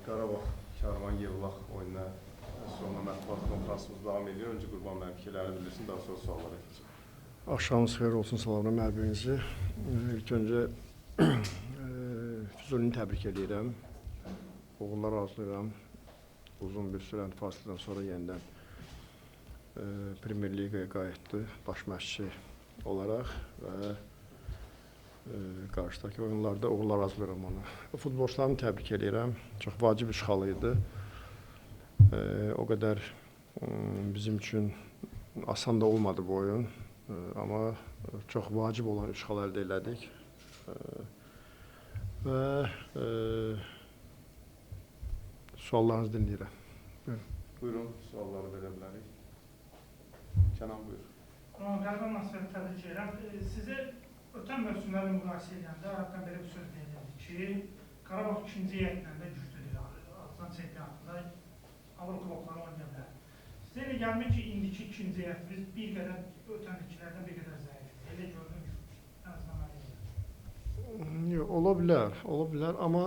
Qarabağ Karvan Yevlax oyununa sonra mətbuat konferansımız davam ediyor. Öncə Qurban mənim fikirlərini bildirsin, daha sonra suallara keçək. Axşamınız xeyir olsun, salamlayım hər birinizi. İlk öncə Füzulini təbrik edirəm. Uğurlar arzulayıram. Uzun bir sürən fasilədən sonra yenidən Premier Liqaya qayıtdı baş məşqçi olaraq və qarşıdakı oyunlarda uğurlar arzulayıram ona. Futbolçularını təbrik edirəm. Çox vacib işğal idi. O qədər bizim üçün asan da olmadı bu oyun. Amma çox vacib olan işğal əldə elədik. Və suallarınızı dinləyirəm. Buyurun, sualları verə bilərik. Kənan, buyur. Qərban Nasırı təbrik edirəm. Sizi ötən mövsümlərlə müqayisə edəndə Arabdan belə bir söz deyildi ki, Qarabağ ikinci heyətlə də güclüdür. Azərbaycan çempionatında Avropa kubokları oynaya bilər. Sizə elə gəlmir ki, indiki ikinci heyətimiz bir qədər ötənlikilərdən bir qədər zəifdir. Elə gördüm ki, ən azından yox, ola bilər, amma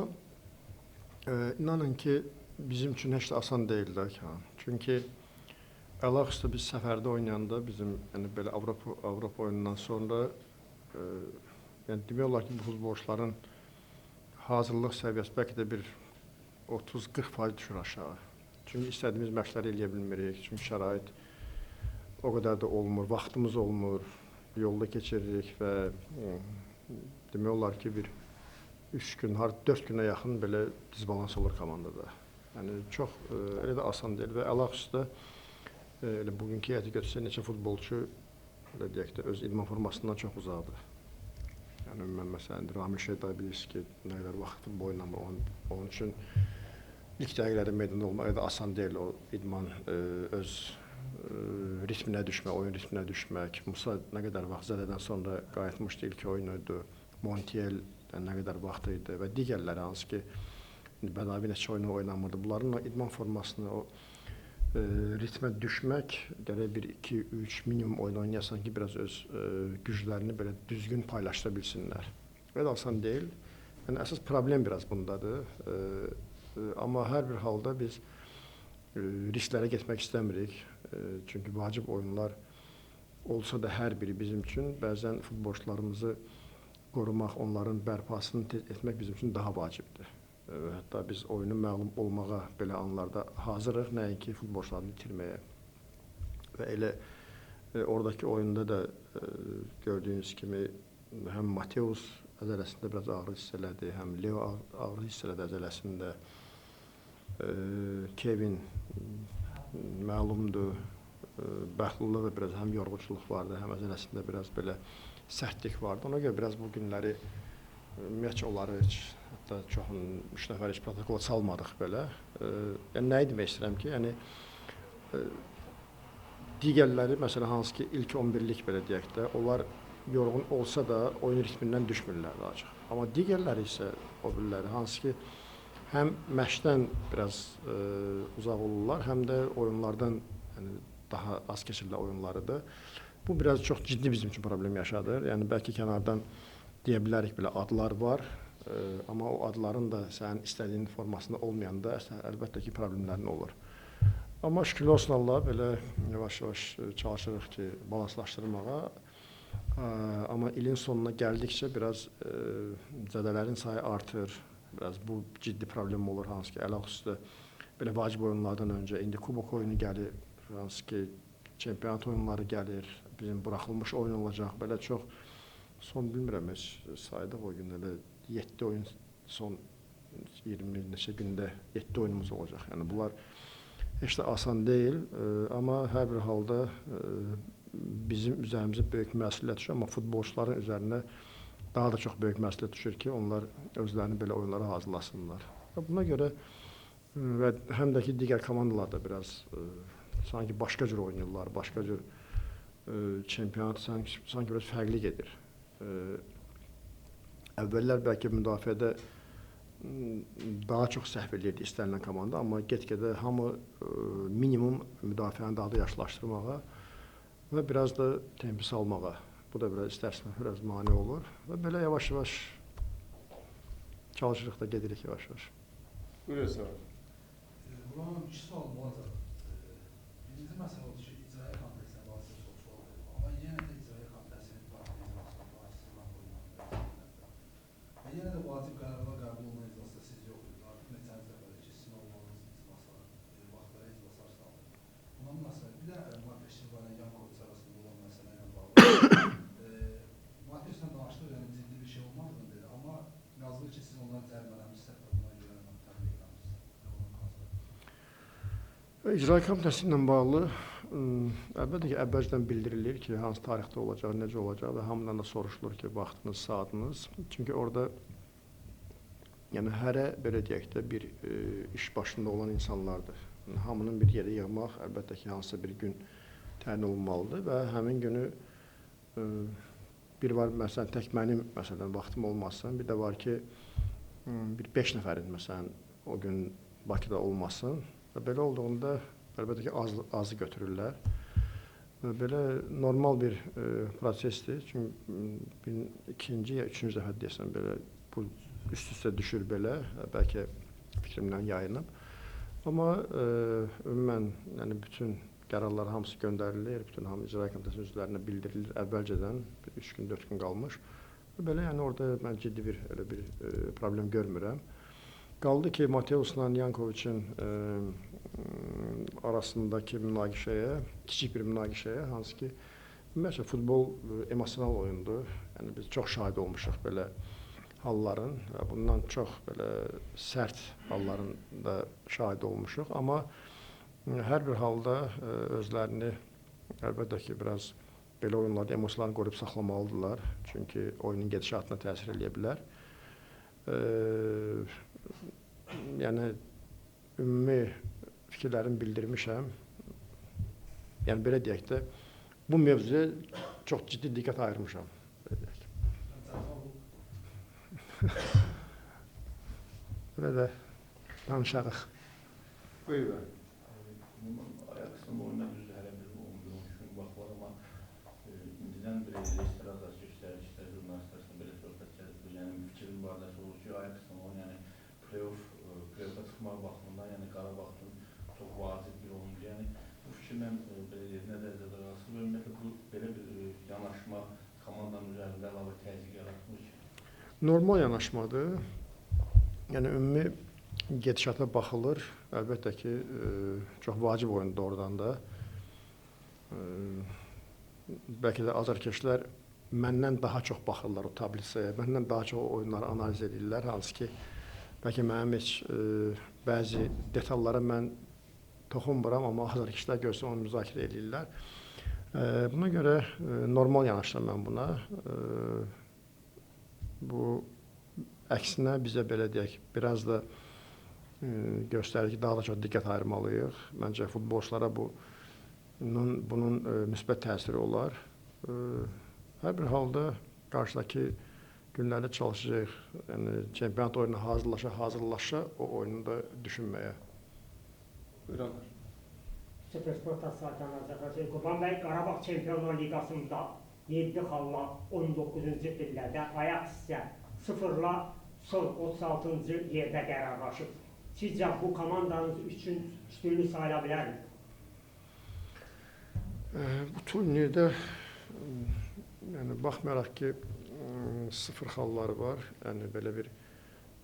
inanın ki, bizim üçün heç də asan deyil də. Çünki əlaqəstə biz səfərdə oynayanda bizim belə Avropa oyunundan sonra demək olar ki, bu futbolçuların hazırlıq səviyyəsi bəlkə də bir 30-40% düşür aşağı. Çünki istədiyimiz məşqləri eləyə bilmirik. Çünki şərait o qədər də olmur, vaxtımız olmur, yolda keçiririk və demək olar ki, bir 3 gün, 4 günə yaxın belə dizbalans olur komandada. Yəni çox elə də asan deyil və əlaqəstə bugünkü heyəti götürsə neçə futbolçu deyək də öz idman formasından çox uzaqdır. Yəni mən məsələn Ramil Şeyda bilirsiniz ki, nə qədər vaxt futbol oynamır. Onun üçün ilk dəqiqələrdə meydanda olmaq da asan deyil. O idman öz ritminə düşmək, oyun ritminə düşmək. Musa nə qədər vaxt zədədən sonra qayıtmışdı, ilk oyunuydu. Montiel nə qədər vaxt idi və digərləri hansı ki Bədavi neçə oyunu oynamırdı. Bunların o idman formasını, o ritmə düşmək gərək 1-2-3 minimum oyun oynayasan ki, biraz öz güclərini belə düzgün paylaşdıra bilsinlər. Elə asan deyil. Yəni əsas problem biraz bundadır. Amma hər bir halda biz risklərə getmək istəmirik. Çünki vacib oyunlar olsa da hər biri bizim üçün bəzən futbolçularımızı qorumaq, onların bərpasını etmək bizim üçün daha vacibdir. Hətta biz oyunu məğlub olmağa belə anlarda hazırıq, nəinki futbolçularını itirməyə. Və elə oradakı oyunda da gördüyünüz kimi həm Mateus əzələsində biraz ağrı hiss elədi, həm Leo ağrı hiss elədi əzələsində. Kevin məlumdur, Bəxtullah da biraz həm yorğunçuluq vardı, həm əzələsində biraz belə sərtlik vardı. Ona görə biraz bu günləri ümumiyyətcə onları heç, hətta çoxun 3 nəfər heç protokola salmadıq belə. Yəni nəyi demək istəyirəm ki, yəni digərləri məsələn hansı ki ilk 11-lik belə deyək də, onlar yorğun olsa da oyun ritmindən düşmürlər daha çox. Amma digərləri isə o birləri hansı ki həm məşqdən biraz uzaq olurlar, həm də oyunlardan daha az keçirilən oyunlarıdır. Bu biraz çox ciddi bizim üçün problem yaşadır. Yəni bəlkə kənardan deyə bilərik belə adlar var, amma o adların da sənin istədiyin formasında olmayanda əlbəttə ki problemlərin olur. Amma şükürlər olsun Allah belə yavaş-yavaş çalışırıq ki balanslaşdırmağa. Amma ilin sonuna gəldikcə biraz zədələrin sayı artır. Biraz bu ciddi problem olur hansı ki əlaqəstə belə vacib oyunlardan öncə indi kubok oyunu gəlir, hansı ki çempionat oyunları gəlir, bizim buraxılmış oyun olacaq. Belə çox son bilmirəm heç saydıq o gün elə 7 oyun son 20 neçə gündə 7 oyunumuz olacaq. Yəni bunlar heç də asan deyil, amma hər bir halda bizim üzərimizə böyük məsuliyyət düşür, amma futbolçuların üzərinə daha da çox böyük məsuliyyət düşür ki, onlar özlərini belə oyunlara hazırlasınlar. Buna görə və həm də ki digər komandalar da biraz sanki başqa cür oynayırlar, başqa cür çempionat sanki biraz fərqli gedir. Əvvəllər bəlkə müdafiədə daha çox səhv edirdi istənilən komanda, amma get-gedə hamı minimum müdafiəni daha da yaşlaşdırmağa və biraz da tempi salmağa. Bu da biraz mane olur və belə yavaş-yavaş çalışırıq da gedirik yavaş-yavaş. Buyurun Səbəb. Buranın iki sualım olacaq. Birinci məsələ odur ki, icraya kompleksinə bağlı sizə çox sual verim. Amma yenə də icraya kompleksinin partiya icrasına qarşısına qoyulan və yenə də vacib qərarlar qəbul olunan iclasda siz yox idiniz. Artıq neçənci dəfədir ki, sizin olmanız iclaslar, vaxtlara iclaslar salınır. Buna münasibət, bir də Mateşlə ilə Yankoviç arasında olan məsələ ilə bağlı. Mateşlə danışdıq, yəni ciddi bir şey olmadığını dedi, amma yazılır ki, siz onları cərimələmişsiniz, hətta buna görə təbliğ eləmişsiniz. İcra komitəsi ilə bağlı əlbəttə ki, əvvəlcədən bildirilir ki, hansı tarixdə olacaq, necə olacaq və hamıdan da soruşulur ki, vaxtınız, saatınız. Çünki orada yəni hərə belə deyək də bir iş başında olan insanlardır. Yəni, hamının bir yerə yığmaq əlbəttə ki, hansısa bir gün təyin olunmalıdır və həmin günü bir var, məsələn, tək mənim məsələn vaxtım olmasın, bir də var ki, bir 5 nəfərin məsələn o gün Bakıda olmasın. Və belə olduğunda əlbəttə ki, azı götürürlər. Belə normal bir prosesdir. Çünki ikinci ya üçüncü dəfə deyəsən belə bu üst-üstə düşür belə, bəlkə fikrimdən yayınıb. Amma ümumən yəni bütün qərarlar hamısı göndərilir, bütün hamı icra komitəsinin üzvlərinə bildirilir əvvəlcədən 3 gün, 4 gün qalmış. Belə yəni orada mən ciddi bir elə bir problem görmürəm. Qaldı ki, Mateusla Yankoviçin arasındakı münaqişəyə, kiçik bir münaqişəyə, hansı ki, ümumiyyətlə futbol emosional oyundur. Yəni biz çox şahid olmuşuq belə halların, bundan çox belə sərt halların da şahid olmuşuq. Amma hər bir halda özlərini əlbəttə ki, biraz belə oyunlarda emosiyalarını qoruyub saxlamalıdırlar. Çünki oyunun gedişatına təsir edə bilər. Yəni ümumi fikirlərimi bildirmişəm. Yəni belə deyək də, bu mövzuya çox ciddi diqqət ayırmışam. Belə də danışarıq. Buyurun. Ayaqsının oyuna düzdür, hələ bir 11-13 gün vaxt var, amma indidən bir restoran göstərişlər, jurnalistlərlə belə söhbət gəlir. Yəni fikrin barədə olur ki, Ayaqsının oyunu, yəni play-off'a çıxmaq baxımından, yəni Qarabağın çox vacib bir oyuncu. Yəni bu fikirlə belə deyək, nə dərəcədə razısınız və ümumiyyətlə bu belə bir yanaşma komandanın üzərində əlavə təzyiq yaratmır ki? Normal yanaşmadır. Yəni ümumi gedişata baxılır. Əlbəttə ki, çox vacib oyundur oradan da. Bəlkə də azarkeşlər məndən daha çox baxırlar o tablisaya, məndən daha çox oyunları analiz edirlər. Hansı ki, bəlkə mənim heç bəzi detallara mən toxunmuram, amma azarkeşlər görsə onu müzakirə edirlər. Buna görə normal yanaşıram mən buna. Bu əksinə bizə belə deyək, biraz da göstərir ki, daha da çox diqqət ayırmalıyıq. Məncə futbolçulara bunun müsbət təsiri olar. Hər bir halda qarşıdakı günlərdə çalışacağıq. Yəni çempionat oyununa hazırlaşa o oyunu da düşünməyə. Buyurun. Supersportdan Sarkan Qurban bəy, Qarabağ Çempionlar Liqasında 7 xalla 19-cu pillədə, Ayaq isə 0-la son 36-cı yerdə qərarlaşıb. Sizcə bu komandanız üçün üstünlük sayıla bilərmi? Bu turnirdə yəni baxmayaraq ki 0 xalları var. Yəni belə bir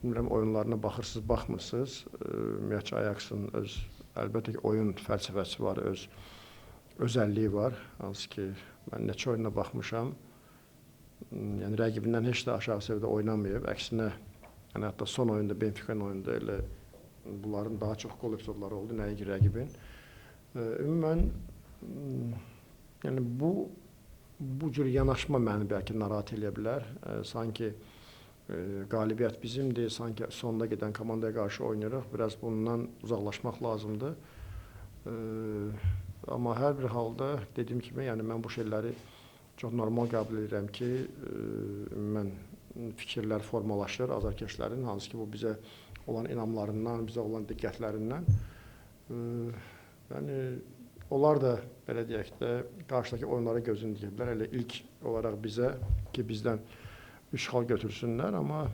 bilmirəm oyunlarına baxırsınız, baxmırsınız. Ümumiyyətcə Ayaqsın öz əlbəttə ki oyun fəlsəfəsi var, öz özəlliyi var. Hansı ki mən neçə oyuna baxmışam. Yəni rəqibindən heç də aşağı səviyyədə oynamayıb. Əksinə yəni hətta son oyunda Benfica-nın oyunda elə bunların daha çox qol epizodları oldu nəinki rəqibin. Ümumən yəni bu cür yanaşma məni bəlkə narahat edə bilər. Sanki qalibiyyət bizimdir, sanki sonda gedən komandaya qarşı oynayırıq. Biraz bundan uzaqlaşmaq lazımdır. Amma hər bir halda dediyim kimi, yəni mən bu şeyləri çox normal qəbul edirəm ki, mən fikirlər formalaşır azarkeşlərin, hansı ki bu bizə olan inamlarından, bizə olan diqqətlərindən. Yəni onlar da belə deyək də qarşıdakı oyunlara gözünü dikiblər. Elə ilk olaraq bizə ki bizdən 3 xal götürsünlər, amma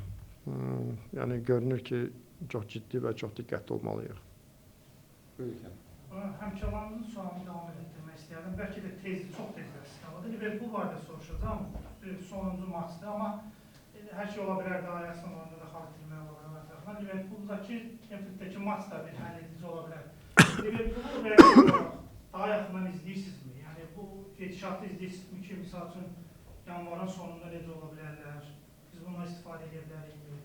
yəni görünür ki çox ciddi və çox diqqətli olmalıyıq. Buyurun. Həmkarlarımızın sualını davam etdirmək istəyərdim. Bəlkə də çox tez istifadə. Liverpool barədə soruşacağım. Sonuncu maçdır, amma hər şey ola bilərdi. Ajax'ın oyunda da xal itirmək ola bilər. Liverpooldakı, Anfield'dəki maç da bir həll edici ola bilər. Liverpool'u rəqib olaraq daha yaxından izləyirsinizmi? Yəni bu gedişatı izləyirsinizmi ki, misal üçün yanvarın sonunda necə ola bilərlər? Biz bundan istifadə edə bilərikmi?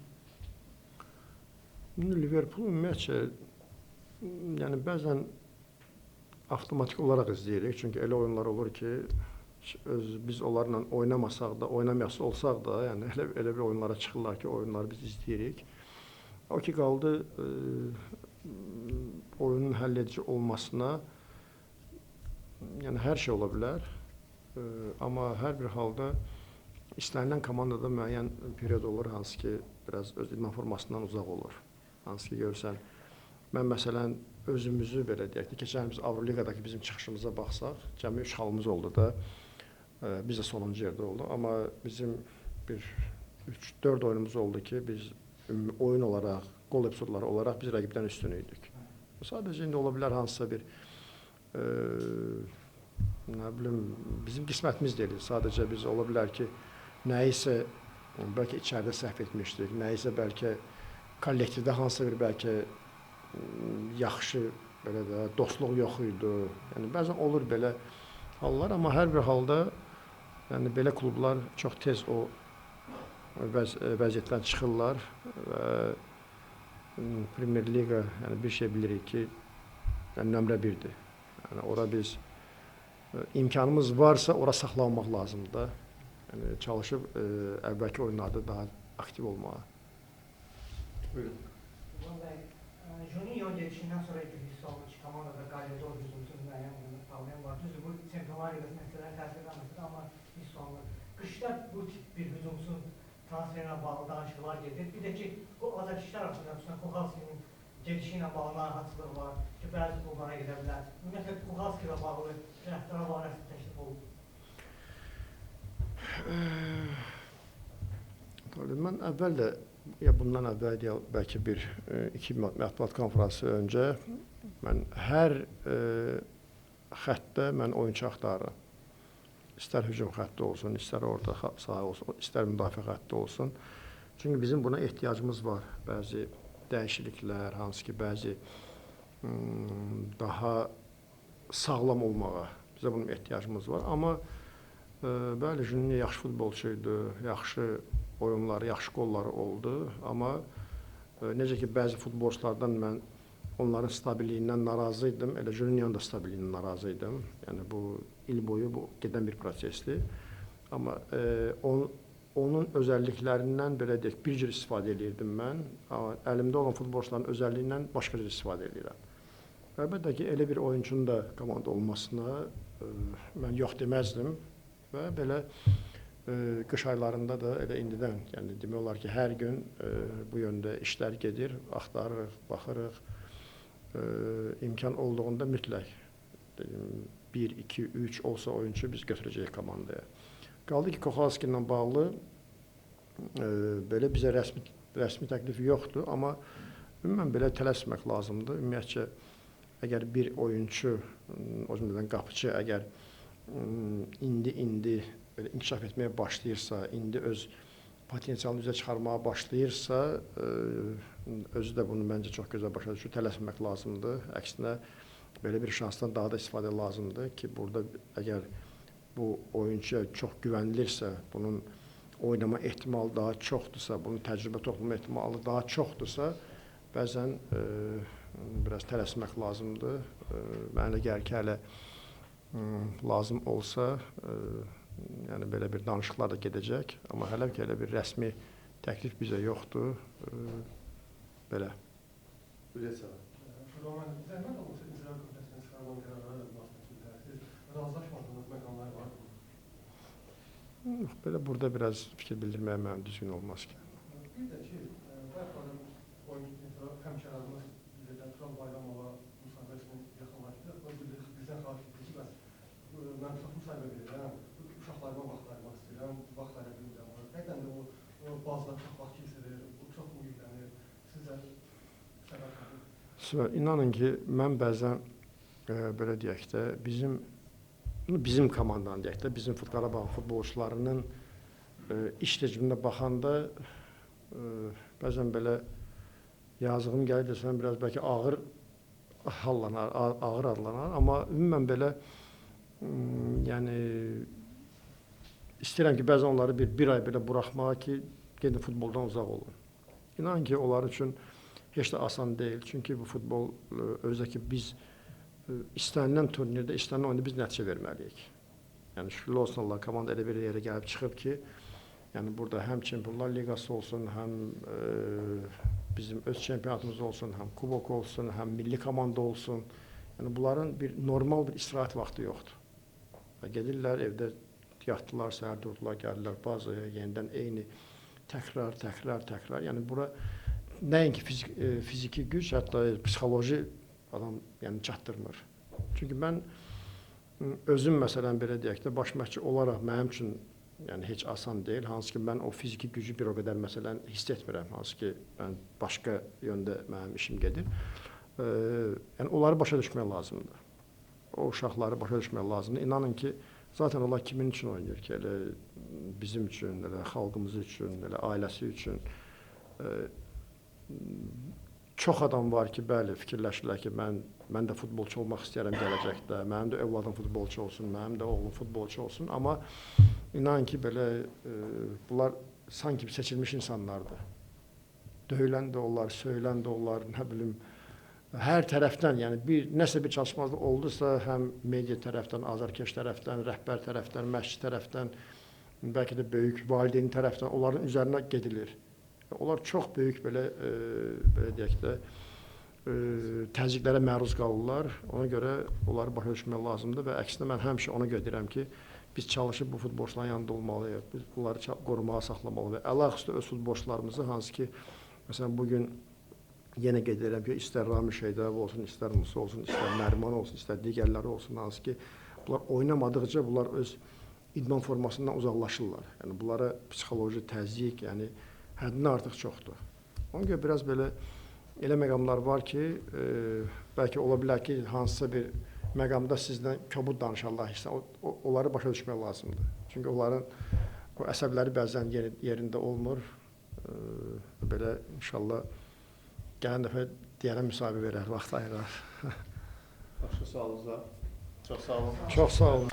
Liverpool ümumiyyətcə, yəni bəzən avtomatik olaraq izləyirik. Çünki elə oyunlar olur ki, biz onlarla oynamasaq da, oynamayası olsaq da, yəni elə bir oyunlara çıxırlar ki, oyunları biz izləyirik. O ki, qaldı oyunun həll edici olmasına, yəni hər şey ola bilər. Amma hər bir halda istənilən komandada müəyyən period olur, hansı ki, biraz öz idman formasından uzaq olur. Hansı ki, görürsən, mən məsələn, özümüzü belə deyək ki, keçən biz Avroliqadakı bizim çıxışımıza baxsaq, cəmi 3 xalımız oldu da, biz də sonuncu yerdə olduq. Amma bizim bir 3-4 oyunumuz oldu ki, biz oyun olaraq, qol epizodları olaraq biz rəqibdən üstün idik. Sadəcə indi ola bilər hansısa bir, nə bilim, bizim qismətimiz deyil. Sadəcə biz ola bilər ki, nəyisə bəlkə içəridə səhv etmişdik, nəyisə bəlkə kollektivdə hansısa bir bəlkə yaxşı, belə də, dostluq yox idi. Yəni, bəzən olur belə hallar, amma hər bir halda yəni, belə klublar çox tez o vəziyyətdən çıxırlar və Premier Liga, yəni bir şey bilirik ki, yəni, nömrə 1-dir. Yəni, ora biz imkanımız varsa, ora saxlanmaq lazımdır. Yəni, çalışıb əvvəlki oyunlarda daha aktiv olmağa. Buyurun. Juninho gedişindən sonra hiss olunur ki, komandada qalibdə o hücumsuz müəyyən problem var. Düzdür, bu Çempionlar Liqası məsələləri təsir etməsin, amma hiss olunur. Qışda bu tip bir hücumsuz transferlə bağlı danışıqlar gedir. Bir də ki, bu azarkeşlər arasında, xüsusən Kuchalski'nin gedişi ilə bağlı narahatçılıq var ki, bəzi klublara gedə bilər. Ümumiyyətlə, Kuchalski ilə bağlı rəftara bağlı rəsmi təklif olunur. Mən əvvəl də, ya bundan əvvəl ya bəlkə iki mətbuat konfransı öncə mən hər xəttdə mən oyunçu axtarıram. İstər hücum xətti olsun, istər orta sahə olsun, istər müdafiə xətti olsun. Çünki bizim buna ehtiyacımız var. Bəzi dəyişikliklər, hansı ki, bəzi daha sağlam olmağa bizə bunun ehtiyacımız var. Amma bəli, Juninho yaxşı futbolçuydu, yaxşı oyunları, yaxşı qolları oldu. Amma necə ki, bəzi futbolçulardan mən onların stabilliyindən narazı idim, elə Juninho'nun da stabilliyindən narazı idim. Yəni, bu il boyu bu gedən bir prosesdir. Amma onun özəlliklərindən belə deyək, bir cür istifadə edirdim mən. Amma əlimdə olan futbolçuların özəlliyindən başqa cür istifadə edirəm. Əlbəttə ki, elə bir oyuncunun da komanda olmasına mən yox deməzdim və belə qış aylarında da elə indidən, yəni demək olar ki, hər gün bu yöndə işlər gedir, axtarırıq, baxırıq. İmkan olduğunda mütləq 1, 2, 3 olsa oyuncu biz götürəcəyik komandaya. Qaldı ki, Kuchalski ilə bağlı belə bizə rəsmi təklif yoxdur, amma ümumən belə tələsmək lazımdır. Ümumiyyətcə, əgər bir oyuncu, o cümlədən qapıcı, əgər indi belə inkişaf etməyə başlayırsa, indi öz potensialını üzə çıxarmağa başlayırsa, özü də bunu məncə çox gözəl başa düşür, tələsməmək lazımdır. Əksinə, belə bir şansdan daha da istifadə lazımdır ki, burada əgər bu oyuncuya çox güvənilirsə, bunun oynama ehtimalı daha çoxdursa, bunun təcrübə toplama ehtimalı daha çoxdursa, bəzən biraz tələsmək lazımdır. Mənə elə gəlir ki, hələ lazım olsa, yəni belə bir danışıqlar da gedəcək, amma hələ ki, elə bir rəsmi təklif bizə yoxdur. Belə. Buyurun sağ olun. Roman, zəhmət olmasa icra komitəsindən çıxarılan qərarlara münasibət razılaşmadığınız məqamlar var mı? Yox, belə burada biraz fikir bildirməyə mənim düzgün olmaz ki. Bir də ki, bu həftədə oyuncu həmkarlarımız bizə Tural Bayramova müsahibəsini yaxınlaşdırır. O bizdən xahiş etdik ki, mən çox müsahibə verirəm, uşaqlarıma vaxt ayırmaq istəyirəm, vaxt ayıra bilmirəm. Həqiqətən də o bazda çox vaxt keçirir, o çox mühümlənir. Sizə Süper. İnanın ki, mən bəzən belə deyək də, bizim komandanın deyək də, bizim Qarabağ futbolçularının iş təcrübəsinə baxanda bəzən belə yazığım gəlir desəm, biraz bəlkə ağır adlanar, amma ümumən belə yəni istəyirəm ki, bəzən onları bir ay belə buraxmağa ki, gedin futboldan uzaq olun. İnanın ki, onlar üçün heç də asan deyil. Çünki bu futbol özdəki biz istənilən turnirdə, istənilən oyunda biz nəticə verməliyik. Yəni şükürlər olsun Allah, komanda elə bir yerə gəlib çıxıb ki, yəni burada həm Çempionlar Liqası olsun, həm bizim öz çempionatımız olsun, həm kubok olsun, həm milli komanda olsun. Yəni bunların bir normal bir istirahət vaxtı yoxdur. Və gedirlər evdə yatdılar, səhər durdular, gəldilər bazaya, yenidən eyni təkrar. Yəni bura nəinki fiziki güc, hətta psixoloji adam yəni çatdırmır. Çünki mən özüm məsələn belə deyək də, baş məşqçi olaraq mənim üçün yəni heç asan deyil. Hansı ki, mən o fiziki gücü bir o qədər məsələn hiss etmirəm. Hansı ki, mən başqa yöndə mənim işim gedir. Yəni onları başa düşmək lazımdır. O uşaqları başa düşmək lazımdır. İnanın ki, zaten onlar kimin üçün oynayır ki, elə bizim üçün, elə xalqımız üçün, elə ailəsi üçün. Çox adam var ki, bəli, fikirləşirlər ki, mən də futbolçu olmaq istəyərəm gələcəkdə, mənim də övladım futbolçu olsun, mənim də oğlum futbolçu olsun, amma inanın ki, belə bunlar sanki seçilmiş insanlardır. Döyülən də onlar, söylən də onlar, nə bilim, hər tərəfdən, yəni nəsə bir çalışmazlıq oldusa, həm media tərəfdən, azarkeş tərəfdən, rəhbər tərəfdən, məşqçi tərəfdən, bəlkə də böyük valideyn tərəfdən onların üzərinə gedilir. Onlar çox böyük belə deyək də, təzyiqlərə məruz qalırlar. Ona görə onları başa düşmək lazımdır və əksinə mən həmişə ona görə deyirəm ki, biz çalışıb bu futbolçuların yanında olmalıyıq. Biz bunları qorumağa saxlamalı və əlaqəstə öz futbolçularımızı, hansı ki, məsələn, bugün yenə qeyd edirəm ki, istər Rami Şeydayev olsun, istər Musa olsun, istər Nəriman olsun, istər digərləri olsun, hansı ki, bunlar oynamadıqca bunlar öz idman formasından uzaqlaşırlar. Yəni, bunlara psixoloji təzyiq, yəni həddindən artıq çoxdur. Ona görə biraz belə elə məqamlar var ki, bəlkə ola bilər ki, hansısa bir məqamda sizdən kobud danışarlar, onları başa düşmək lazımdır. Çünki onların o əsəbləri bəzən yerində olmur. Belə inşallah gələn dəfə deyərəm müsahibə verər, vaxt ayırar. Başqa sualınız var? Çox sağ olun. Çox sağ olun.